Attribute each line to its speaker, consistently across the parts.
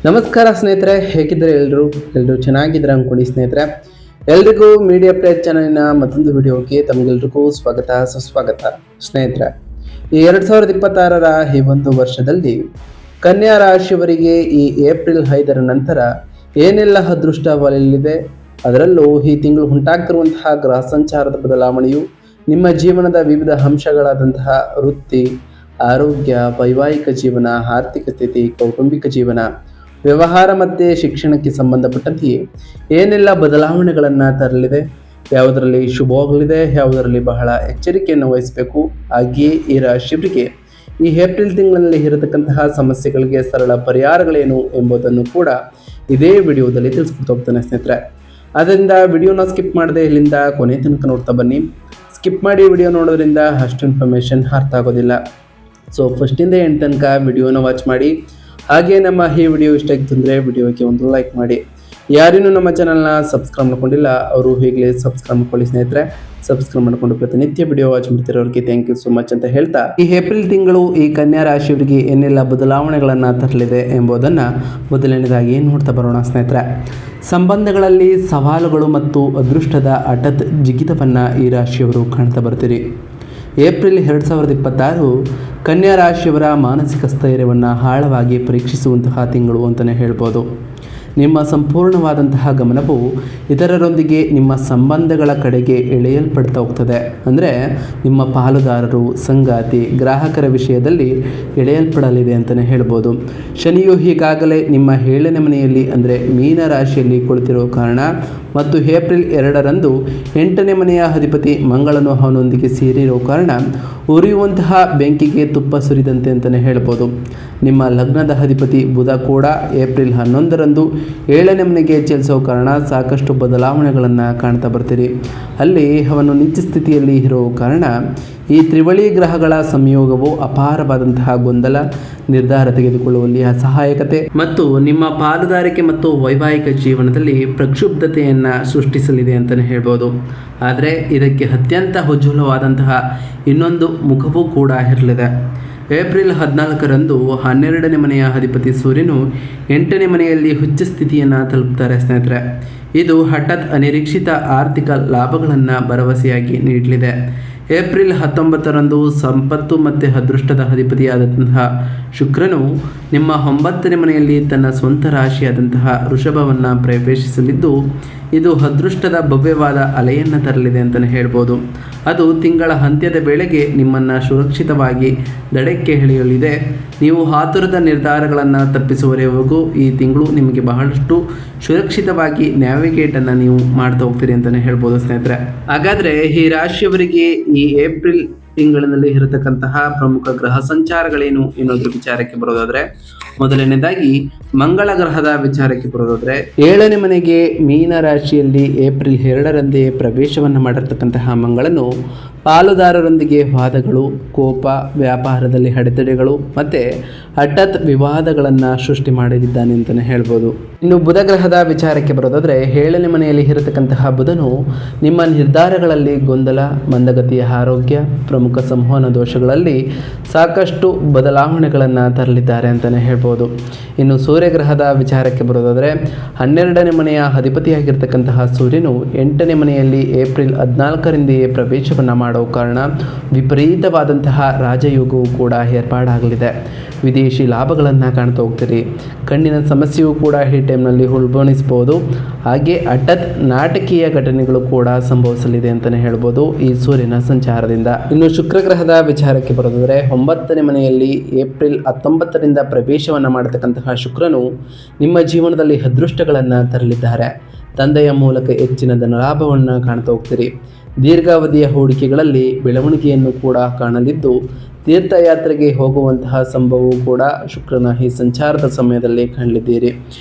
Speaker 1: ನಮಸ್ಕಾರ ಸ್ನೇಹಿತರೆ, ಹೇಗಿದ್ದಾರೆ ಎಲ್ಲರೂ ಚೆನ್ನಾಗಿದ್ದಾರೆ ಅನ್ಕೊಳ್ಳಿ ಸ್ನೇಹಿತರೆ. ಎಲ್ರಿಗೂ ಮೀಡಿಯಾ ಅಪ್ಡೇಟ್ ಚಾನಲಿನ ಮತ್ತೊಂದು ವಿಡಿಯೋಗೆ ತಮಗೆಲ್ರಿಗೂ ಸ್ವಾಗತ ಸುಸ್ವಾಗತ. ಸ್ನೇಹಿತರೆ, ಈ 2026ರ ಈ ಒಂದು ವರ್ಷದಲ್ಲಿ ಕನ್ಯಾ ರಾಶಿಯವರಿಗೆ ಈ ಏಪ್ರಿಲ್ 5ರ ನಂತರ ಏನೆಲ್ಲ ಅದೃಷ್ಟ ಬರಲಿದೆ, ಅದರಲ್ಲೂ ಈ ತಿಂಗಳು ಉಂಟಾಗ್ತಿರುವಂತಹ ಗ್ರಹ ಸಂಚಾರದ ಬದಲಾವಣೆಯು ನಿಮ್ಮ ಜೀವನದ ವಿವಿಧ ಅಂಶಗಳಾದಂತಹ ವೃತ್ತಿ, ಆರೋಗ್ಯ, ವೈವಾಹಿಕ ಜೀವನ, ಆರ್ಥಿಕ ಸ್ಥಿತಿ, ಕೌಟುಂಬಿಕ ಜೀವನ, ವ್ಯವಹಾರ ಮತ್ತು ಶಿಕ್ಷಣಕ್ಕೆ ಸಂಬಂಧಪಟ್ಟಂತೆಯೇ ಏನೆಲ್ಲ ಬದಲಾವಣೆಗಳನ್ನು ತರಲಿದೆ, ಯಾವುದರಲ್ಲಿ ಶುಭವಾಗಲಿದೆ, ಯಾವುದರಲ್ಲಿ ಬಹಳ ಎಚ್ಚರಿಕೆಯನ್ನು ವಹಿಸಬೇಕು, ಹಾಗೆಯೇ ಈ ರಾಶಿಯವರಿಗೆ ಈ ಏಪ್ರಿಲ್ ತಿಂಗಳಲ್ಲಿ ಇರತಕ್ಕಂತಹ ಸಮಸ್ಯೆಗಳಿಗೆ ಸರಳ ಪರಿಹಾರಗಳೇನು ಎಂಬುದನ್ನು ಕೂಡ ಇದೇ ವಿಡಿಯೋದಲ್ಲಿ ತಿಳಿಸ್ಕೊಡ್ತಾ ಹೋಗ್ತಾನೆ ಸ್ನೇಹಿತರೆ. ಆದ್ದರಿಂದ ವಿಡಿಯೋನ ಸ್ಕಿಪ್ ಮಾಡದೆ ಇಲ್ಲಿಂದ ಕೊನೆ ತನಕ ನೋಡ್ತಾ ಬನ್ನಿ. ಸ್ಕಿಪ್ ಮಾಡಿ ವಿಡಿಯೋ ನೋಡೋದ್ರಿಂದ ಅಷ್ಟು ಇನ್ಫಾರ್ಮೇಷನ್ ಅರ್ಥ ಆಗೋದಿಲ್ಲ. ಸೊ ಫಸ್ಟಿಂದ ಎಂಡ್ ತನಕ ವಿಡಿಯೋನ ವಾಚ್ ಮಾಡಿ. ಹಾಗೆ ನಮ್ಮ ಈ ವಿಡಿಯೋ ಇಷ್ಟ ಆಗಿತ್ತು ಅಂದರೆ ವಿಡಿಯೋಗೆ ಒಂದು ಲೈಕ್ ಮಾಡಿ. ಯಾರೇನು ನಮ್ಮ ಚಾನಲ್ನ ಸಬ್ಸ್ಕ್ರೈಬ್ ಮಾಡ್ಕೊಂಡಿಲ್ಲ ಅವರು ಈಗಲೇ ಸಬ್ಸ್ಕ್ರೈಬ್ ಮಾಡ್ಕೊಳ್ಳಿ ಸ್ನೇಹಿತರೆ. ಸಬ್ಸ್ಕ್ರೈಬ್ ಮಾಡಿಕೊಂಡು ಪ್ರತಿನಿತ್ಯ ವಿಡಿಯೋ ವಾಚ್ ಮಾಡ್ತಿರೋರಿಗೆ ಥ್ಯಾಂಕ್ ಯು ಸೋ ಮಚ್ ಅಂತ ಹೇಳ್ತಾ, ಈ ಏಪ್ರಿಲ್ ತಿಂಗಳು ಈ ಕನ್ಯಾ ರಾಶಿಯವರಿಗೆ ಏನೆಲ್ಲ ಬದಲಾವಣೆಗಳನ್ನು ತರಲಿದೆ ಎಂಬುದನ್ನು ಮೊದಲನೇದಾಗಿ ನೋಡ್ತಾ ಬರೋಣ ಸ್ನೇಹಿತರೆ. ಸಂಬಂಧಗಳಲ್ಲಿ ಸವಾಲುಗಳು ಮತ್ತು ಅದೃಷ್ಟದ ಹಠಾತ್ ಜಿಗಿತವನ್ನು ಈ ರಾಶಿಯವರು ಕಾಣ್ತಾ ಬರ್ತೀರಿ. ಏಪ್ರಿಲ್ 2026 ಕನ್ಯಾ ರಾಶಿಯವರ ಮಾನಸಿಕ ಸ್ಥೈರ್ಯವನ್ನು ಆಳವಾಗಿ ಪರೀಕ್ಷಿಸುವಂತಹ ತಿಂಗಳು ಅಂತಲೇ ಹೇಳ್ಬೋದು. ನಿಮ್ಮ ಸಂಪೂರ್ಣವಾದಂತಹ ಗಮನವು ಇತರರೊಂದಿಗೆ ನಿಮ್ಮ ಸಂಬಂಧಗಳ ಕಡೆಗೆ ಎಳೆಯಲ್ಪಡ್ತಾ ಹೋಗ್ತದೆ. ಅಂದರೆ ನಿಮ್ಮ ಪಾಲುದಾರರು, ಸಂಗಾತಿ, ಗ್ರಾಹಕರ ವಿಷಯದಲ್ಲಿ ಎಳೆಯಲ್ಪಡಲಿದೆ ಅಂತಲೇ ಹೇಳ್ಬೋದು. ಶನಿಯು ಈಗಾಗಲೇ ನಿಮ್ಮ 7ನೇ ಮನೆಯಲ್ಲಿ ಅಂದರೆ ಮೀನ ರಾಶಿಯಲ್ಲಿ ಕುಳಿತಿರೋ ಕಾರಣ ಮತ್ತು ಏಪ್ರಿಲ್ 2ರಂದು 8ನೇ ಮನೆಯ ಅಧಿಪತಿ ಮಂಗಳನು ಅವನೊಂದಿಗೆ ಸೇರಿರೋ ಕಾರಣ ಉರಿಯುವಂತಹ ಬೆಂಕಿಗೆ ತುಪ್ಪ ಸುರಿದಂತೆ ಅಂತಲೇ ಹೇಳ್ಬೋದು. ನಿಮ್ಮ ಲಗ್ನದ ಅಧಿಪತಿ ಬುಧ ಕೂಡ ಏಪ್ರಿಲ್ 11ರಂದು 7ನೇ ಮನೆಗೆ ಚಲಿಸೋ ಕಾರಣ ಸಾಕಷ್ಟು ಬದಲಾವಣೆಗಳನ್ನು ಕಾಣ್ತಾ ಬರ್ತೀರಿ. ಅಲ್ಲಿ ಅವನು ನಿತ್ಯ ಸ್ಥಿತಿಯಲ್ಲಿ ಇರೋ ಕಾರಣ ಈ ತ್ರಿವಳಿ ಗ್ರಹಗಳ ಸಂಯೋಗವು ಅಪಾರವಾದಂತಹ ಗೊಂದಲ, ನಿರ್ಧಾರ ತೆಗೆದುಕೊಳ್ಳುವಲ್ಲಿ ಅಸಹಾಯಕತೆ ಮತ್ತು ನಿಮ್ಮ ಪಾಲುದಾರಿಕೆ ಮತ್ತು ವೈವಾಹಿಕ ಜೀವನದಲ್ಲಿ ಪ್ರಕ್ಷುಬ್ಧತೆಯನ್ನು ಸೃಷ್ಟಿಸಲಿದೆ ಅಂತಲೇ ಹೇಳ್ಬೋದು. ಆದರೆ ಇದಕ್ಕೆ ಅತ್ಯಂತ ಉಜ್ವಲವಾದಂತಹ ಇನ್ನೊಂದು ಮುಖವೂ ಕೂಡ ಇರಲಿದೆ. ಏಪ್ರಿಲ್ 14ರಂದು 12ನೇ ಮನೆಯ ಅಧಿಪತಿ ಸೂರ್ಯನು 8ನೇ ಮನೆಯಲ್ಲಿ ಉಚ್ಚ ಸ್ಥಿತಿಯನ್ನು ತಲುಪ್ತಾರೆ ಸ್ನೇಹಿತರೆ. ಇದು ಹಠಾತ್ ಅನಿರೀಕ್ಷಿತ ಆರ್ಥಿಕ ಲಾಭಗಳನ್ನು ಭರವಸೆಯಾಗಿ ನೀಡಲಿದೆ. ಏಪ್ರಿಲ್ 19ರಂದು ಸಂಪತ್ತು ಮತ್ತು ಅದೃಷ್ಟದ ಅಧಿಪತಿಯಾದಂತಹ ಶುಕ್ರನು ನಿಮ್ಮ 9ನೇ ಮನೆಯಲ್ಲಿ ತನ್ನ ಸ್ವಂತ ರಾಶಿಯಾದಂತಹ ವೃಷಭವನ್ನು ಪ್ರವೇಶಿಸಲಿದ್ದು, ಇದು ಅದೃಷ್ಟದ ಭವ್ಯವಾದ ಅಲೆಯನ್ನು ತರಲಿದೆ ಅಂತಲೇ ಹೇಳ್ಬೋದು. ಅದು ತಿಂಗಳ ಅಂತ್ಯದ ವೇಳೆಗೆ ನಿಮ್ಮನ್ನು ಸುರಕ್ಷಿತವಾಗಿ ದಡಕ್ಕೆ ಎಳೆಯಲಿದೆ. ನೀವು ಆತುರದ ನಿರ್ಧಾರಗಳನ್ನು ತಪ್ಪಿಸುವವರೆಗೂ ಈ ತಿಂಗಳು ನಿಮಗೆ ಬಹಳಷ್ಟು ಸುರಕ್ಷಿತವಾಗಿ ನ್ಯಾವಿಗೇಟನ್ನು ನೀವು ಮಾಡ್ತಾ ಹೋಗ್ತೀರಿ ಅಂತಲೇ ಹೇಳ್ಬೋದು ಸ್ನೇಹಿತರೆ. ಹಾಗಾದರೆ ಈ ರಾಶಿಯವರಿಗೆ ಈ ಏಪ್ರಿಲ್ ತಿಂಗಳಿನಲ್ಲಿ ಇರತಕ್ಕಂತಹ ಪ್ರಮುಖ ಗ್ರಹ ಸಂಚಾರಗಳೇನು ಎನ್ನುವುದ್ರ ವಿಚಾರಕ್ಕೆ ಬರೋದಾದ್ರೆ, ಮೊದಲನೇದಾಗಿ ಮಂಗಳ ಗ್ರಹದ ವಿಚಾರಕ್ಕೆ ಬರೋದಾದ್ರೆ 7ನೇ ಮನೆಗೆ ಮೀನ ರಾಶಿಯಲ್ಲಿ ಏಪ್ರಿಲ್ 2ರಂದೇ ಪ್ರವೇಶವನ್ನು ಮಾಡಿರ್ತಕ್ಕಂತಹ ಮಂಗಳನು ಪಾಲುದಾರರೊಂದಿಗೆ ವಾದಗಳು, ಕೋಪ, ವ್ಯಾಪಾರದಲ್ಲಿ ಅಡೆತಡೆಗಳು ಮತ್ತು ಹಠಾತ್ ವಿವಾದಗಳನ್ನು ಸೃಷ್ಟಿ ಮಾಡಲಿದ್ದಾನೆ ಅಂತಲೇ ಹೇಳ್ಬೋದು. ಇನ್ನು ಬುಧ ಗ್ರಹದ ವಿಚಾರಕ್ಕೆ ಬರೋದಾದರೆ 7ನೇ ಮನೆಯಲ್ಲಿ ಇರತಕ್ಕಂತಹ ಬುಧನು ನಿಮ್ಮ ನಿರ್ಧಾರಗಳಲ್ಲಿ ಗೊಂದಲ, ಮಂದಗತಿಯ ಆರೋಗ್ಯ, ಪ್ರಮುಖ ಸಂವಹನ ದೋಷಗಳಲ್ಲಿ ಸಾಕಷ್ಟು ಬದಲಾವಣೆಗಳನ್ನು ತರಲಿದ್ದಾರೆ ಅಂತಲೇ ಹೇಳ್ಬೋದು. ಇನ್ನು ಸೂರ್ಯಗ್ರಹದ ವಿಚಾರಕ್ಕೆ ಬರೋದಾದರೆ 12ನೇ ಮನೆಯ ಅಧಿಪತಿಯಾಗಿರ್ತಕ್ಕಂತಹ ಸೂರ್ಯನು 8ನೇ ಮನೆಯಲ್ಲಿ ಏಪ್ರಿಲ್ 14ರಿಂದಲೇ ಪ್ರವೇಶವನ್ನು ಮಾಡೋ ಕಾರಣ ವಿಪರೀತವಾದಂತಹ ರಾಜಯೋಗವು ಕೂಡ ಏರ್ಪಾಡಾಗಲಿದೆ. ವಿದೇಶಿ ಲಾಭಗಳನ್ನು ಕಾಣ್ತಾ ಹೋಗ್ತೀರಿ. ಕಣ್ಣಿನ ಸಮಸ್ಯೆಯೂ ಕೂಡ ಈ ಟೈಮ್ನಲ್ಲಿ ಉಲ್ಬಣಿಸ್ಬೋದು. ಹಾಗೆ ಹಠಾತ್ ನಾಟಕೀಯ ಘಟನೆಗಳು ಕೂಡ ಸಂಭವಿಸಲಿದೆ ಅಂತಲೇ ಹೇಳ್ಬೋದು ಈ ಸೂರ್ಯನ ಸಂಚಾರದಿಂದ. ಇನ್ನು ಶುಕ್ರಗ್ರಹದ ವಿಚಾರಕ್ಕೆ ಬರೋದಾದರೆ 9ನೇ ಮನೆಯಲ್ಲಿ ಏಪ್ರಿಲ್ 19ರಿಂದ ಪ್ರವೇಶವನ್ನು ಮಾಡತಕ್ಕಂತಹ ಶುಕ್ರನು ನಿಮ್ಮ ಜೀವನದಲ್ಲಿ ಅದೃಷ್ಟಗಳನ್ನು ತರಲಿದ್ದಾರೆ. ತಂದೆಯ ಮೂಲಕ ಹೆಚ್ಚಿನ ಧನಲಾಭವನ್ನು ಕಾಣ್ತಾ ಹೋಗ್ತೀರಿ. ದೀರ್ಘಾವಧಿಯ ಹೂಡಿಕೆಗಳಲ್ಲಿ ಬೆಳವಣಿಗೆಯನ್ನು ಕೂಡ ಕಾಣಲಿದ್ದು, ತೀರ್ಥಯಾತ್ರೆಗೆ ಹೋಗುವಂತಹ ಸಂಭವವೂ ಕೂಡ ಶುಕ್ರನ ಈ ಸಂಚಾರದ ಸಮಯದಲ್ಲಿ ಕಾಣಲಿದ್ದೀರಿ.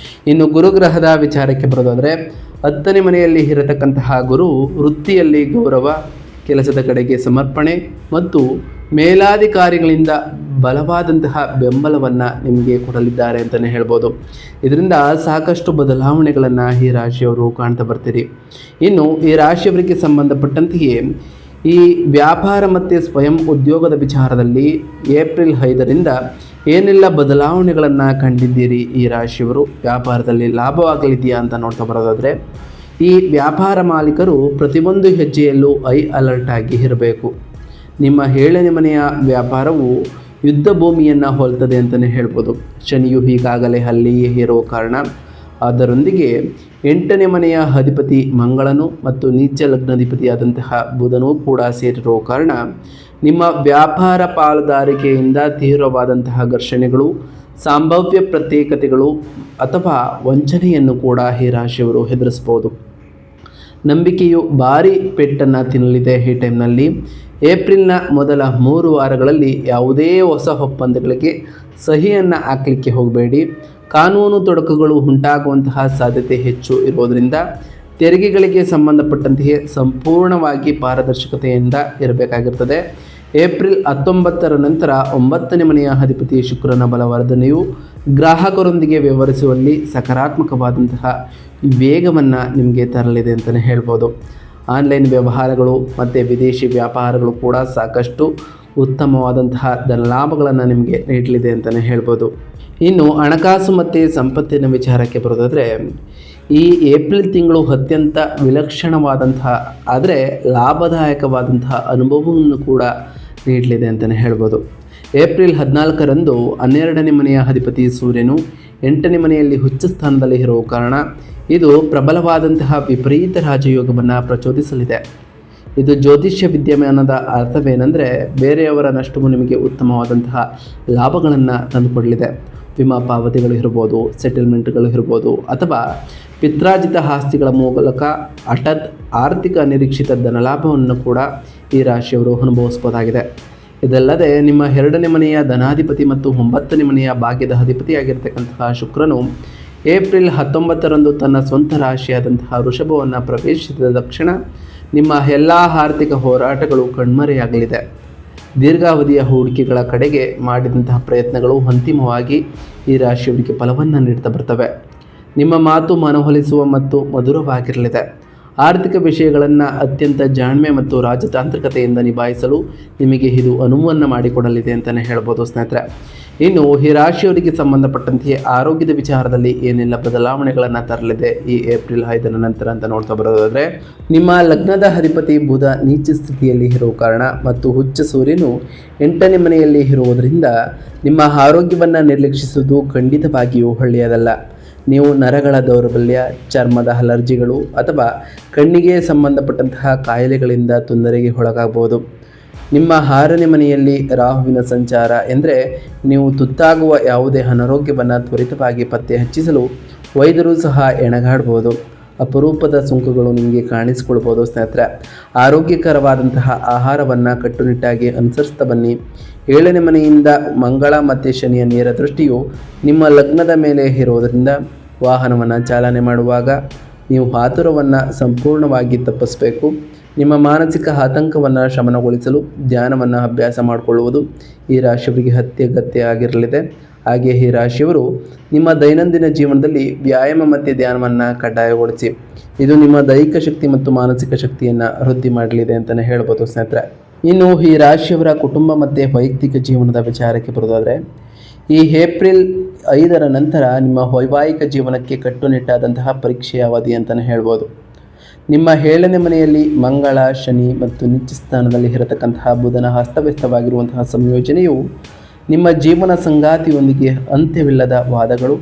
Speaker 1: ಇನ್ನು ಗುರುಗ್ರಹದ ವಿಚಾರಕ್ಕೆ ಬರೋದಾದರೆ 10ನೇ ಮನೆಯಲ್ಲಿ ಇರತಕ್ಕಂತಹ ಗುರು ವೃತ್ತಿಯಲ್ಲಿ ಗೌರವ, ಕೆಲಸದ ಕಡೆಗೆ ಸಮರ್ಪಣೆ ಮತ್ತು ಮೇಲಾಧಿಕಾರಿಗಳಿಂದ ಬಲವಾದಂತಹ ಬೆಂಬಲವನ್ನು ನಿಮಗೆ ಕೊಡಲಿದ್ದಾರೆ ಅಂತಲೇ ಹೇಳ್ಬೋದು. ಇದರಿಂದ ಸಾಕಷ್ಟು ಬದಲಾವಣೆಗಳನ್ನು ಈ ರಾಶಿಯವರು ಕಾಣ್ತಾ ಬರ್ತೀರಿ. ಇನ್ನು ಈ ರಾಶಿಯವರಿಗೆ ಸಂಬಂಧಪಟ್ಟಂತೆಯೇ ಈ ವ್ಯಾಪಾರ ಮತ್ತು ಸ್ವಯಂ ಉದ್ಯೋಗದ ವಿಚಾರದಲ್ಲಿ ಏಪ್ರಿಲ್ 5ರಿಂದ ಏನೆಲ್ಲ ಬದಲಾವಣೆಗಳನ್ನು ಕಂಡಿದ್ದೀರಿ ಈ ರಾಶಿಯವರು? ವ್ಯಾಪಾರದಲ್ಲಿ ಲಾಭವಾಗಲಿದೆಯಾ ಅಂತ ನೋಡ್ತಾ ಬರೋದಾದರೆ, ಈ ವ್ಯಾಪಾರ ಮಾಲೀಕರು ಪ್ರತಿಯೊಂದು ಹೆಜ್ಜೆಯಲ್ಲೂ ಅಲರ್ಟ್ ಆಗಿ ಇರಬೇಕು. ನಿಮ್ಮ 7ನೇ ಮನೆಯ ವ್ಯಾಪಾರವು ಯುದ್ಧ ಭೂಮಿಯನ್ನು ಹೋಲ್ತದೆ ಅಂತಲೇ ಹೇಳ್ಬೋದು. ಶನಿಯು ಈಗಾಗಲೇ ಅಲ್ಲಿಯೇ ಇರೋ ಕಾರಣ, ಅದರೊಂದಿಗೆ 8ನೇ ಮನೆಯ ಅಧಿಪತಿ ಮಂಗಳನು ಮತ್ತು ನೀಚ ಲಗ್ನಾಧಿಪತಿಯಾದಂತಹ ಬುಧನೂ ಕೂಡ ಸೇರಿರೋ ಕಾರಣ ನಿಮ್ಮ ವ್ಯಾಪಾರ ಪಾಲುದಾರಿಕೆಯಿಂದ ತೀವ್ರವಾದಂತಹ ಘರ್ಷಣೆಗಳು, ಸಂಭಾವ್ಯ ಪ್ರತ್ಯೇಕತೆಗಳು ಅಥವಾ ವಂಚನೆಯನ್ನು ಕೂಡ ಈ ರಾಶಿಯವರು ಎದುರಿಸಬಹುದು. ನಂಬಿಕೆಯು ಭಾರಿ ಪೆಟ್ಟನ್ನು ತಿನ್ನಲಿದೆ ಈ ಟೈಮ್ನಲ್ಲಿ. ಏಪ್ರಿಲ್ನ ಮೊದಲ 3 ವಾರಗಳಲ್ಲಿ ಯಾವುದೇ ಹೊಸ ಒಪ್ಪಂದಗಳಿಗೆ ಸಹಿಯನ್ನು ಹಾಕಲಿಕ್ಕೆ ಹೋಗಬೇಡಿ. ಕಾನೂನು ತೊಡಕುಗಳು ಉಂಟಾಗುವಂತಹ ಸಾಧ್ಯತೆ ಹೆಚ್ಚು ಇರೋದರಿಂದ ತೆರಿಗೆಗಳಿಗೆ ಸಂಬಂಧಪಟ್ಟಂತೆಯೇ ಸಂಪೂರ್ಣವಾಗಿ ಪಾರದರ್ಶಕತೆಯಿಂದ ಇರಬೇಕಾಗಿರ್ತದೆ. ಏಪ್ರಿಲ್ 19ರ ನಂತರ 9ನೇ ಮನೆಯ ಅಧಿಪತಿ ಶುಕ್ರನ ಬಲವರ್ಧನೆಯು ಗ್ರಾಹಕರೊಂದಿಗೆ ವ್ಯವಹರಿಸುವಲ್ಲಿ ಸಕಾರಾತ್ಮಕವಾದಂತಹ ವೇಗವನ್ನು ನಿಮಗೆ ತರಲಿದೆ ಅಂತಲೇ ಹೇಳ್ಬೋದು. ಆನ್ಲೈನ್ ವ್ಯವಹಾರಗಳು ಮತ್ತು ವಿದೇಶಿ ವ್ಯಾಪಾರಗಳು ಕೂಡ ಸಾಕಷ್ಟು ಉತ್ತಮವಾದಂತಹ ಧನಲಾಭಗಳನ್ನು ನಿಮಗೆ ನೀಡಲಿದೆ ಅಂತಲೇ ಹೇಳ್ಬೋದು. ಇನ್ನು ಹಣಕಾಸು ಮತ್ತು ಸಂಪತ್ತಿನ ವಿಚಾರಕ್ಕೆ ಬರೋದಾದರೆ, ಈ ಏಪ್ರಿಲ್ ತಿಂಗಳು ಅತ್ಯಂತ ವಿಲಕ್ಷಣವಾದಂತಹ ಆದರೆ ಲಾಭದಾಯಕವಾದಂತಹ ಅನುಭವವನ್ನು ಕೂಡ ನೀಡಲಿದೆ ಅಂತಲೇ ಹೇಳ್ಬೋದು. ಏಪ್ರಿಲ್ 14ರಂದು 12ನೇ ಮನೆಯ ಅಧಿಪತಿ ಸೂರ್ಯನು 8ನೇ ಮನೆಯಲ್ಲಿ ಉಚ್ಚ ಸ್ಥಾನದಲ್ಲಿ ಇರುವ ಕಾರಣ ಇದು ಪ್ರಬಲವಾದಂತಹ ವಿಪರೀತ ರಾಜಯೋಗವನ್ನು ಪ್ರಚೋದಿಸಲಿದೆ. ಇದು ಜ್ಯೋತಿಷ್ಯ ವಿದ್ಯಮಾನದ ಅರ್ಥವೇನೆಂದರೆ, ಬೇರೆಯವರ ನಷ್ಟವು ನಿಮಗೆ ಉತ್ತಮವಾದಂತಹ ಲಾಭಗಳನ್ನು ತಂದುಕೊಡಲಿದೆ. ವಿಮಾ ಪಾವತಿಗಳು ಇರ್ಬೋದು, ಸೆಟಲ್ಮೆಂಟ್ಗಳು ಇರ್ಬೋದು, ಅಥವಾ ಪಿತ್ರಾರ್ಜಿತ ಆಸ್ತಿಗಳ ಮೂಲಕ ಹಠಾತ್ ಆರ್ಥಿಕ ನಿರೀಕ್ಷಿತ ಧನಲಾಭವನ್ನು ಕೂಡ ಈ ರಾಶಿಯವರು ಅನುಭವಿಸಬಹುದಾಗಿದೆ. ಇದಲ್ಲದೆ ನಿಮ್ಮ 2ನೇ ಮನೆಯ ಧನಾಧಿಪತಿ ಮತ್ತು 9ನೇ ಮನೆಯ ಭಾಗ್ಯದ ಅಧಿಪತಿಯಾಗಿರ್ತಕ್ಕಂತಹ ಶುಕ್ರನು ಏಪ್ರಿಲ್ 19ರಂದು ತನ್ನ ಸ್ವಂತ ರಾಶಿಯಾದಂತಹ ವೃಷಭವನ್ನು ಪ್ರವೇಶಿಸಿದ ತಕ್ಷಣ ನಿಮ್ಮ ಎಲ್ಲ ಆರ್ಥಿಕ ಹೋರಾಟಗಳು ಕಣ್ಮರೆಯಾಗಲಿದೆ. ದೀರ್ಘಾವಧಿಯ ಹೂಡಿಕೆಗಳ ಕಡೆಗೆ ಮಾಡಿದಂತಹ ಪ್ರಯತ್ನಗಳು ಅಂತಿಮವಾಗಿ ಈ ರಾಶಿಯವರಿಗೆ ಫಲವನ್ನು ನೀಡ್ತಾ ಬರ್ತವೆ. ನಿಮ್ಮ ಮಾತು ಮನವೊಲಿಸುವ ಮತ್ತು ಮಧುರವಾಗಿರಲಿದೆ. ಆರ್ಥಿಕ ವಿಷಯಗಳನ್ನು ಅತ್ಯಂತ ಜಾಣ್ಮೆ ಮತ್ತು ರಾಜತಾಂತ್ರಿಕತೆಯಿಂದ ನಿಭಾಯಿಸಲು ನಿಮಗೆ ಇದು ಅನುವನ್ನು ಮಾಡಿಕೊಡಲಿದೆ ಅಂತಲೇ ಹೇಳ್ಬೋದು ಸ್ನೇಹಿತರೆ. ಇನ್ನು ಈ ರಾಶಿಯವರಿಗೆ ಸಂಬಂಧಪಟ್ಟಂತೆ ಆರೋಗ್ಯದ ವಿಚಾರದಲ್ಲಿ ಏನೆಲ್ಲ ಬದಲಾವಣೆಗಳನ್ನು ತರಲಿದೆ ಈ ಏಪ್ರಿಲ್ 5ರ ನಂತರ ಅಂತ ನೋಡ್ತಾ ಬರೋದಾದರೆ, ನಿಮ್ಮ ಲಗ್ನದ ಅಧಿಪತಿ ಬುಧ ನೀಚ ಸ್ಥಿತಿಯಲ್ಲಿ ಇರುವ ಕಾರಣ ಮತ್ತು ಉಚ್ಚ ಸೂರ್ಯನು 8ನೇ ಮನೆಯಲ್ಲಿ ಇರುವುದರಿಂದ ನಿಮ್ಮ ಆರೋಗ್ಯವನ್ನು ನಿರ್ಲಕ್ಷಿಸುವುದು ಖಂಡಿತವಾಗಿಯೂ ಒಳ್ಳೆಯದಲ್ಲ. ನೀವು ನರಗಳ ದೌರ್ಬಲ್ಯ, ಚರ್ಮದ ಅಲರ್ಜಿಗಳು ಅಥವಾ ಕಣ್ಣಿಗೆ ಸಂಬಂಧಪಟ್ಟಂತಹ ಕಾಯಿಲೆಗಳಿಂದ ತೊಂದರೆಗೆ ಒಳಗಾಗಬಹುದು. ನಿಮ್ಮ 6ನೇ ಮನೆಯಲ್ಲಿ ರಾಹುವಿನ ಸಂಚಾರ ಎಂದರೆ ನೀವು ತುತ್ತಾಗುವ ಯಾವುದೇ ಅನಾರೋಗ್ಯವನ್ನು ತ್ವರಿತವಾಗಿ ಪತ್ತೆ ಹಚ್ಚಿಸಲು ವೈದ್ಯರು ಸಹ ಎಣಗಾಡಬಹುದು. ಅಪರೂಪದ ಸೋಂಕುಗಳು ನಿಮಗೆ ಕಾಣಿಸಿಕೊಳ್ಬೋದು ಸ್ನೇಹಿತರೆ. ಆರೋಗ್ಯಕರವಾದಂತಹ ಆಹಾರವನ್ನು ಕಟ್ಟುನಿಟ್ಟಾಗಿ ಅನುಸರಿಸ್ತಾ ಬನ್ನಿ. 7ನೇ ಮನೆಯಿಂದ ಮಂಗಳ ಮತ್ತು ಶನಿಯ ನೇರ ದೃಷ್ಟಿಯು ನಿಮ್ಮ ಲಗ್ನದ ಮೇಲೆ ಇರೋದರಿಂದ ವಾಹನವನ್ನು ಚಾಲನೆ ಮಾಡುವಾಗ ನೀವು ಆತುರವನ್ನು ಸಂಪೂರ್ಣವಾಗಿ ತಪ್ಪಿಸಬೇಕು. ನಿಮ್ಮ ಮಾನಸಿಕ ಆತಂಕವನ್ನು ಶಮನಗೊಳಿಸಲು ಧ್ಯಾನವನ್ನು ಅಭ್ಯಾಸ ಮಾಡಿಕೊಳ್ಳುವುದು ಈ ರಾಶಿಯವರಿಗೆ ಅತ್ಯಗತ್ಯ ಆಗಿರಲಿದೆ. ಹಾಗೆ ಈ ರಾಶಿಯವರು ನಿಮ್ಮ ದೈನಂದಿನ ಜೀವನದಲ್ಲಿ ವ್ಯಾಯಾಮ ಮತ್ತು ಧ್ಯಾನವನ್ನು ಕಡ್ಡಾಯಗೊಳಿಸಿ. ಇದು ನಿಮ್ಮ ದೈಹಿಕ ಶಕ್ತಿ ಮತ್ತು ಮಾನಸಿಕ ಶಕ್ತಿಯನ್ನು ವೃದ್ಧಿ ಮಾಡಲಿದೆ ಅಂತಲೇ ಹೇಳ್ಬೋದು ಸ್ನೇಹಿತರೆ. ಇನ್ನು ಈ ರಾಶಿಯವರ ಕುಟುಂಬ ಮತ್ತು ವೈಯಕ್ತಿಕ ಜೀವನದ ವಿಚಾರಕ್ಕೆ ಬರೋದಾದರೆ, ಈ ಏಪ್ರಿಲ್ 5ರ ನಂತರ ನಿಮ್ಮ ವೈವಾಹಿಕ ಜೀವನಕ್ಕೆ ಕಟ್ಟುನಿಟ್ಟಾದಂತಹ ಪರೀಕ್ಷೆಯ ಅವಧಿ ಅಂತಲೇ ಹೇಳ್ಬೋದು. ನಿಮ್ಮ 7ನೇ ಮನೆಯಲ್ಲಿ ಮಂಗಳ, ಶನಿ ಮತ್ತು ನೀಚ ಸ್ಥಾನದಲ್ಲಿ ಇರತಕ್ಕಂತಹ ಬುಧನ ಅಸ್ತವ್ಯಸ್ತವಾಗಿರುವಂತಹ ಸಂಯೋಜನೆಯು ನಿಮ್ಮ ಜೀವನ ಸಂಗಾತಿಯೊಂದಿಗೆ ಅಂತ್ಯವಿಲ್ಲದ ವಾದಗಳು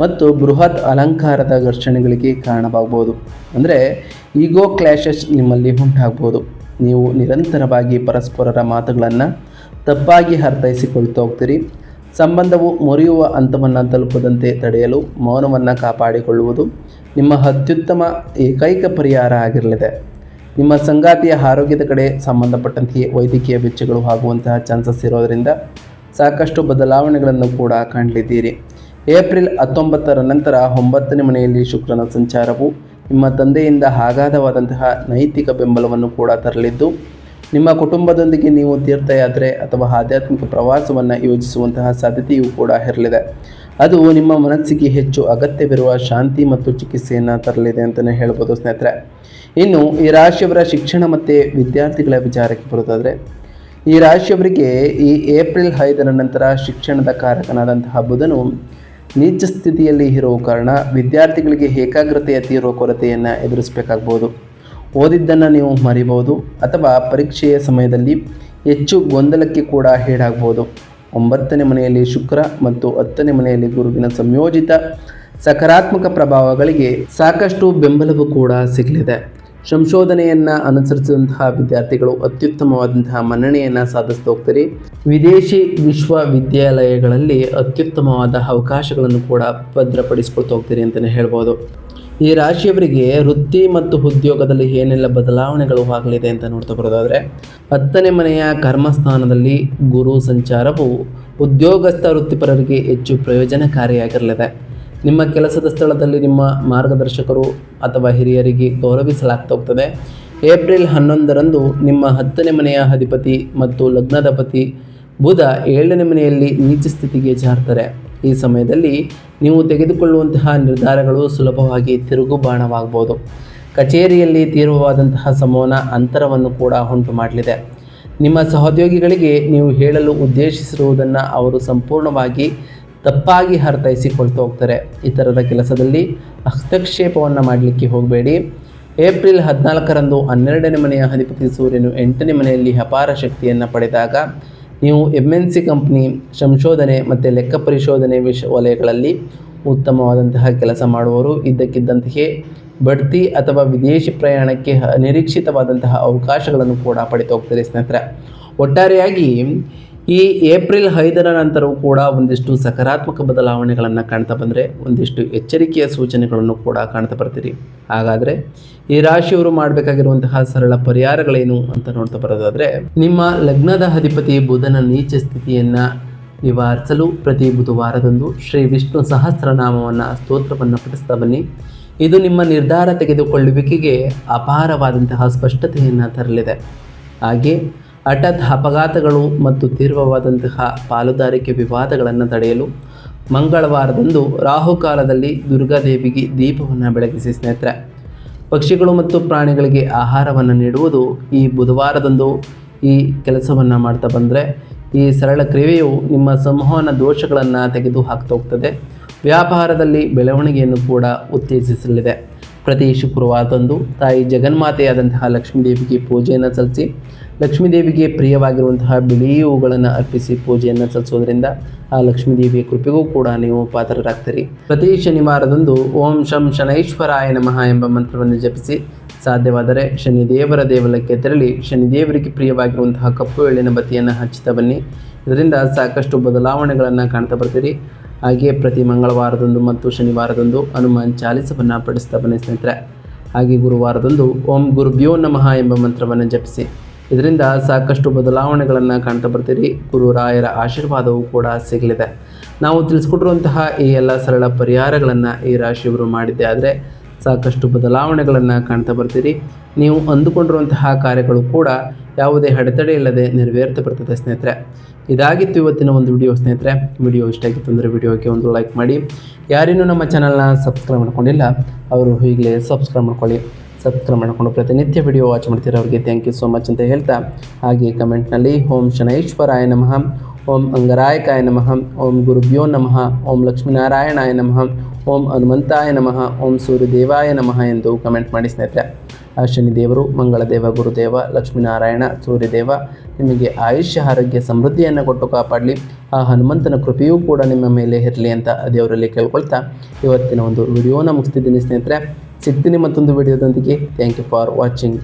Speaker 1: ಮತ್ತು ಬೃಹತ್ ಅಲಂಕಾರದ ಘರ್ಷಣೆಗಳಿಗೆ ಕಾರಣವಾಗಬಹುದು. ಅಂದರೆ ಈಗೋ ಕ್ಲ್ಯಾಶಸ್ ನಿಮ್ಮಲ್ಲಿ ಉಂಟಾಗ್ಬೋದು. ನೀವು ನಿರಂತರವಾಗಿ ಪರಸ್ಪರರ ಮಾತುಗಳನ್ನು ತಪ್ಪಾಗಿ ಅರ್ಥೈಸಿಕೊಳ್ತಾ ಹೋಗ್ತೀರಿ. ಸಂಬಂಧವು ಮುರಿಯುವ ಹಂತವನ್ನು ತಲುಪದಂತೆ ತಡೆಯಲು ಮೌನವನ್ನು ಕಾಪಾಡಿಕೊಳ್ಳುವುದು ನಿಮ್ಮ ಅತ್ಯುತ್ತಮ ಏಕೈಕ ಪರಿಹಾರ ಆಗಿರಲಿದೆ. ನಿಮ್ಮ ಸಂಗಾತಿಯ ಆರೋಗ್ಯದ ಕಡೆ ಸಂಬಂಧಪಟ್ಟಂತೆಯೇ ವೈದ್ಯಕೀಯ ವೆಚ್ಚಗಳು ಆಗುವಂತಹ ಚಾನ್ಸಸ್ ಇರೋದರಿಂದ ಸಾಕಷ್ಟು ಬದಲಾವಣೆಗಳನ್ನು ಕೂಡ ಕಾಣಲಿದ್ದೀರಿ. ಏಪ್ರಿಲ್ 19ರ ನಂತರ 9ನೇ ಮನೆಯಲ್ಲಿ ಶುಕ್ರನ ಸಂಚಾರವು ನಿಮ್ಮ ತಂದೆಯಿಂದ ಅಗಾಧವಾದಂತಹ ನೈತಿಕ ಬೆಂಬಲವನ್ನು ಕೂಡ ತರಲಿದ್ದು, ನಿಮ್ಮ ಕುಟುಂಬದೊಂದಿಗೆ ನೀವು ತೀರ್ಥಯಾತ್ರೆ ಅಥವಾ ಆಧ್ಯಾತ್ಮಿಕ ಪ್ರವಾಸವನ್ನು ಯೋಜಿಸುವಂತಹ ಸಾಧ್ಯತೆಯೂ ಕೂಡ ಇರಲಿದೆ. ಅದು ನಿಮ್ಮ ಮನಸ್ಸಿಗೆ ಹೆಚ್ಚು ಅಗತ್ಯವಿರುವ ಶಾಂತಿ ಮತ್ತು ಚಿಕಿತ್ಸೆಯನ್ನು ತರಲಿದೆ ಅಂತಲೇ ಹೇಳ್ಬೋದು ಸ್ನೇಹಿತರೆ. ಇನ್ನು ಈ ರಾಶಿಯವರ ಶಿಕ್ಷಣ ಮತ್ತು ವಿದ್ಯಾರ್ಥಿಗಳ ವಿಚಾರಕ್ಕೆ ಬರೋದಾದರೆ, ಈ ರಾಶಿಯವರಿಗೆ ಈ ಏಪ್ರಿಲ್ 5ರ ನಂತರ ಶಿಕ್ಷಣದ ಕಾರಕನಾದಂತಹ ಬುಧನು ನೀಚ ಸ್ಥಿತಿಯಲ್ಲಿ ಇರುವ ಕಾರಣ ವಿದ್ಯಾರ್ಥಿಗಳಿಗೆ ಏಕಾಗ್ರತೆಯ ತೀವ್ರ ಕೊರತೆಯನ್ನು ಎದುರಿಸಬೇಕಾಗ್ಬೋದು. ಓದಿದ್ದನ್ನು ನೀವು ಮರಿಬಹುದು ಅಥವಾ ಪರೀಕ್ಷೆಯ ಸಮಯದಲ್ಲಿ ಹೆಚ್ಚು ಗೊಂದಲಕ್ಕೆ ಕೂಡ ಈಡಾಗ್ಬೋದು. 9ನೇ ಮನೆಯಲ್ಲಿ ಶುಕ್ರ ಮತ್ತು 10ನೇ ಮನೆಯಲ್ಲಿ ಗುರುವಿನ ಸಂಯೋಜಿತ ಸಕಾರಾತ್ಮಕ ಪ್ರಭಾವಗಳಿಗೆ ಸಾಕಷ್ಟು ಬೆಂಬಲವೂ ಕೂಡ ಸಿಗಲಿದೆ. ಸಂಶೋಧನೆಯನ್ನು ಅನುಸರಿಸಿದಂತಹ ವಿದ್ಯಾರ್ಥಿಗಳು ಅತ್ಯುತ್ತಮವಾದಂತಹ ಮನ್ನಣೆಯನ್ನು ಸಾಧಿಸ್ತಾ ಹೋಗ್ತಾರೆ. ವಿದೇಶಿ ವಿಶ್ವವಿದ್ಯಾಲಯಗಳಲ್ಲಿ ಅತ್ಯುತ್ತಮವಾದ ಅವಕಾಶಗಳನ್ನು ಕೂಡ ಭದ್ರಪಡಿಸ್ಕೊಳ್ತಾ ಹೋಗ್ತೀರಿ ಅಂತಲೇ ಹೇಳ್ಬೋದು. ಈ ರಾಶಿಯವರಿಗೆ ವೃತ್ತಿ ಮತ್ತು ಉದ್ಯೋಗದಲ್ಲಿ ಏನೆಲ್ಲ ಬದಲಾವಣೆಗಳು ಆಗಲಿದೆ ಅಂತ ನೋಡ್ತಾ ಬರೋದಾದರೆ, 10ನೇ ಮನೆಯ ಕರ್ಮಸ್ಥಾನದಲ್ಲಿ ಗುರು ಸಂಚಾರವು ಉದ್ಯೋಗಸ್ಥ ವೃತ್ತಿಪರರಿಗೆ ಹೆಚ್ಚು ಪ್ರಯೋಜನಕಾರಿಯಾಗಿರಲಿದೆ. ನಿಮ್ಮ ಕೆಲಸದ ಸ್ಥಳದಲ್ಲಿ ನಿಮ್ಮ ಮಾರ್ಗದರ್ಶಕರು ಅಥವಾ ಹಿರಿಯರಿಗೆ ಗೌರವಿಸಲಾಗ್ತಾ ಹೋಗ್ತದೆ. ಏಪ್ರಿಲ್ 11ರಂದು ನಿಮ್ಮ 10ನೇ ಮನೆಯ ಅಧಿಪತಿ ಮತ್ತು ಲಗ್ನಾಧಿಪತಿ ಬುಧ 7ನೇ ಮನೆಯಲ್ಲಿ ನೀಚ ಸ್ಥಿತಿಗೆ ಜಾರ್ತಾರೆ. ಈ ಸಮಯದಲ್ಲಿ ನೀವು ತೆಗೆದುಕೊಳ್ಳುವಂತಹ ನಿರ್ಧಾರಗಳು ಸುಲಭವಾಗಿ ತಿರುಗುಬಾಣವಾಗಬಹುದು. ಕಚೇರಿಯಲ್ಲಿ ತೀವ್ರವಾದಂತಹ ಸಂವಹನ ಅಂತರವನ್ನು ಕೂಡ ಉಂಟು ಮಾಡಲಿದೆ. ನಿಮ್ಮ ಸಹೋದ್ಯೋಗಿಗಳಿಗೆ ನೀವು ಹೇಳಲು ಉದ್ದೇಶಿಸಿರುವುದನ್ನು ಅವರು ಸಂಪೂರ್ಣವಾಗಿ ತಪ್ಪಾಗಿ ಅರ್ಥೈಸಿಕೊಳ್ತಾ ಹೋಗ್ತಾರೆ. ಈ ಥರದ ಕೆಲಸದಲ್ಲಿ ಹಸ್ತಕ್ಷೇಪವನ್ನು ಮಾಡಲಿಕ್ಕೆ ಹೋಗಬೇಡಿ. ಏಪ್ರಿಲ್ 14ರಂದು 12ನೇ ಮನೆಯ ಅಧಿಪತಿ ಸೂರ್ಯನು 8ನೇ ಮನೆಯಲ್ಲಿ ಅಪಾರ ಶಕ್ತಿಯನ್ನು ಪಡೆದಾಗ ನೀವು MNC ಕಂಪ್ನಿ, ಸಂಶೋಧನೆ ಮತ್ತು ಲೆಕ್ಕ ಪರಿಶೋಧನೆ ವಲಯಗಳಲ್ಲಿ ಉತ್ತಮವಾದಂತಹ ಕೆಲಸ ಮಾಡುವವರು ಇದ್ದಕ್ಕಿದ್ದಂತೆಯೇ ಬಡ್ತಿ ಅಥವಾ ವಿದೇಶಿ ಪ್ರಯಾಣಕ್ಕೆ ಅನಿರೀಕ್ಷಿತವಾದಂತಹ ಅವಕಾಶಗಳನ್ನು ಕೂಡ ಪಡೆದು ಹೋಗ್ತಾರೆ ಸ್ನೇಹಿತರೆ. ಒಟ್ಟಾರೆಯಾಗಿ ಈ ಏಪ್ರಿಲ್ 5ರ ನಂತರವೂ ಕೂಡ ಒಂದಿಷ್ಟು ಸಕಾರಾತ್ಮಕ ಬದಲಾವಣೆಗಳನ್ನು ಕಾಣ್ತಾ ಬಂದರೆ ಒಂದಿಷ್ಟು ಎಚ್ಚರಿಕೆಯ ಸೂಚನೆಗಳನ್ನು ಕೂಡ ಕಾಣ್ತಾ ಬರ್ತೀರಿ. ಹಾಗಾದರೆ ಈ ರಾಶಿಯವರು ಮಾಡಬೇಕಾಗಿರುವಂತಹ ಸರಳ ಪರಿಹಾರಗಳೇನು ಅಂತ ನೋಡ್ತಾ ಬರೋದಾದರೆ, ನಿಮ್ಮ ಲಗ್ನದ ಅಧಿಪತಿ ಬುಧನ ನೀಚ ಸ್ಥಿತಿಯನ್ನು ನಿವಾರಿಸಲು ಪ್ರತಿ ಬುಧವಾರದಂದು ಶ್ರೀ ವಿಷ್ಣು ಸಹಸ್ರನಾಮವನ್ನು ಸ್ತೋತ್ರವನ್ನು ಪಠಿಸ್ತಾ ಬನ್ನಿ. ಇದು ನಿಮ್ಮ ನಿರ್ಧಾರ ತೆಗೆದುಕೊಳ್ಳುವಿಕೆಗೆ ಅಪಾರವಾದಂತಹ ಸ್ಪಷ್ಟತೆಯನ್ನು ತರಲಿದೆ. ಹಾಗೆ ಹಠಾತ್ ಅಪಘಾತಗಳು ಮತ್ತು ತೀವ್ರವಾದಂತಹ ಪಾಲುದಾರಿಕೆ ವಿವಾದಗಳನ್ನು ತಡೆಯಲು ಮಂಗಳವಾರದಂದು ರಾಹುಕಾಲದಲ್ಲಿ ದುರ್ಗಾದೇವಿಗೆ ದೀಪವನ್ನು ಬೆಳಗಿಸಿ ಸ್ನೇಹಿತರೆ. ಪಕ್ಷಿಗಳು ಮತ್ತು ಪ್ರಾಣಿಗಳಿಗೆ ಆಹಾರವನ್ನು ನೀಡುವುದು ಈ ಬುಧವಾರದಂದು ಈ ಕೆಲಸವನ್ನು ಮಾಡ್ತಾ ಬಂದರೆ ಈ ಸರಳ ಕ್ರಿಯೆಯು ನಿಮ್ಮ ಸಂವಹನ ದೋಷಗಳನ್ನು ತೆಗೆದು ಹಾಕ್ತಾ ಹೋಗ್ತದೆ. ವ್ಯಾಪಾರದಲ್ಲಿ ಬೆಳವಣಿಗೆಯನ್ನು ಕೂಡ ಉತ್ತೇಜಿಸಲಿದೆ. ಪ್ರತಿ ಶುಕ್ರವಾರದಂದು ತಾಯಿ ಜಗನ್ಮಾತೆಯಾದಂತಹ ಲಕ್ಷ್ಮೀದೇವಿಗೆ ಪೂಜೆಯನ್ನು ಸಲ್ಲಿಸಿ, ಲಕ್ಷ್ಮೀದೇವಿಗೆ ಪ್ರಿಯವಾಗಿರುವಂತಹ ಬಿಳಿ ಹೂಗಳನ್ನು ಅರ್ಪಿಸಿ ಪೂಜೆಯನ್ನು ಸಲ್ಲಿಸೋದ್ರಿಂದ ಆ ಲಕ್ಷ್ಮೀದೇವಿಯ ಕೃಪೆಗೂ ಕೂಡ ನೀವು ಪಾತ್ರರಾಗ್ತೀರಿ. ಪ್ರತಿ ಶನಿವಾರದಂದು ಓಂ ಶಂ ಶನೈಶ್ವರಾಯ ನಮಃ ಎಂಬ ಮಂತ್ರವನ್ನು ಜಪಿಸಿ, ಸಾಧ್ಯವಾದರೆ ಶನಿದೇವರ ದೇವಾಲಯಕ್ಕೆ ತೆರಳಿ ಶನಿದೇವರಿಗೆ ಪ್ರಿಯವಾಗಿರುವಂತಹ ಕಪ್ಪು ಎಳ್ಳಿನ ಬತ್ತಿಯನ್ನು ಹಚ್ಚುತ್ತಾ ಬನ್ನಿ. ಇದರಿಂದ ಸಾಕಷ್ಟು ಬದಲಾವಣೆಗಳನ್ನು ಕಾಣ್ತಾ ಬರ್ತೀರಿ. ಹಾಗೆಯೇ ಪ್ರತಿ ಮಂಗಳವಾರದಂದು ಮತ್ತು ಶನಿವಾರದಂದು ಹನುಮಾನ್ ಚಾಲಿಸವನ್ನು ಪಠಿಸ್ತಾ ಬನ್ನಿ ಸ್ನೇಹಿತರೆ. ಹಾಗೆ ಗುರುವಾರದಂದು ಓಂ ಗುರುಭ್ಯೋ ನಮಃ ಎಂಬ ಮಂತ್ರವನ್ನು ಜಪಿಸಿ. ಇದರಿಂದ ಸಾಕಷ್ಟು ಬದಲಾವಣೆಗಳನ್ನು ಕಾಣ್ತಾ ಬರ್ತೀರಿ. ಗುರುರಾಯರ ಆಶೀರ್ವಾದವೂ ಕೂಡ ಸಿಗಲಿದೆ. ನಾವು ತಿಳಿಸ್ಕೊಟ್ಟಿರುವಂತಹ ಈ ಎಲ್ಲ ಸರಳ ಪರಿಹಾರಗಳನ್ನು ಈ ರಾಶಿಯವರು ಮಾಡಿದ್ದೆ ಆದರೆ ಸಾಕಷ್ಟು ಬದಲಾವಣೆಗಳನ್ನು ಕಾಣ್ತಾ ಬರ್ತೀರಿ. ನೀವು ಅಂದುಕೊಂಡಿರುವಂತಹ ಕಾರ್ಯಗಳು ಕೂಡ ಯಾವುದೇ ಅಡೆತಡೆ ಇಲ್ಲದೆ ನೆರವೇರ್ತಾ ಬರ್ತದೆ ಸ್ನೇಹಿತರೆ. ಇದಾಗಿತ್ತು ಇವತ್ತಿನ ಒಂದು ವಿಡಿಯೋ ಸ್ನೇಹಿತರೆ. ವಿಡಿಯೋ ಇಷ್ಟ ಆಗಿತ್ತು ಅಂದರೆ ವಿಡಿಯೋಗೆ ಒಂದು ಲೈಕ್ ಮಾಡಿ. ಯಾರೇನೂ ನಮ್ಮ ಚಾನಲ್ನ ಸಬ್ಸ್ಕ್ರೈಬ್ ಮಾಡ್ಕೊಂಡಿಲ್ಲ ಅವರು ಈಗಲೇ ಸಬ್ಸ್ಕ್ರೈಬ್ ಮಾಡ್ಕೊಳ್ಳಿ. ಸಬ್ಸ್ಕ್ರೈಬ್ ಮಾಡಿಕೊಂಡು ಪ್ರತಿನಿತ್ಯ ವಿಡಿಯೋ ವಾಚ್ ಮಾಡ್ತೀರ ಅವರಿಗೆ ಥ್ಯಾಂಕ್ ಯು ಸೋ ಮಚ್ ಅಂತ ಹೇಳ್ತಾ, ಹಾಗೆ ಕಮೆಂಟ್ನಲ್ಲಿ ಓಂ ಶನೈಶ್ವರಾಯ ನಮಃ, ಓಂ ಅಂಗರಾಯಕಾಯ ನಮಃ, ಓಂ ಗುರುಭ್ಯೋ ನಮಃ, ಓಂ ಲಕ್ಷ್ಮೀನಾರಾಯಣಾಯ ನಮಃ, ಓಂ ಹನುಮಂತಾಯ ನಮಃ, ಓಂ ಸೂರ್ಯದೇವಾಯ ನಮಃ ಎಂದು ಕಮೆಂಟ್ ಮಾಡಿ ಸ್ನೇಹಿತರೆ. ಆ ಶನಿದೇವರು, ಮಂಗಳದೇವ, ಗುರುದೇವ, ಲಕ್ಷ್ಮೀನಾರಾಯಣ, ಸೂರ್ಯದೇವ ನಿಮಗೆ ಆಯುಷ್ಯ ಆರೋಗ್ಯ ಸಮೃದ್ಧಿಯನ್ನು ಕೊಟ್ಟು ಕಾಪಾಡಲಿ. ಆ ಹನುಮಂತನ ಕೃಪೆಯೂ ಕೂಡ ನಿಮ್ಮ ಮೇಲೆ ಇರಲಿ ಅಂತ ದೇವರಲ್ಲಿ ಕೇಳ್ಕೊಳ್ತಾ ಇವತ್ತಿನ ಒಂದು ವಿಡಿಯೋನ ಮುಗಿಸ್ತಿದ್ದೀನಿ ಸ್ನೇಹಿತರೆ. ಸಿಗ್ತೀನಿ ಮತ್ತೊಂದು ವಿಡಿಯೋದೊಂದಿಗೆ. Thank you for watching.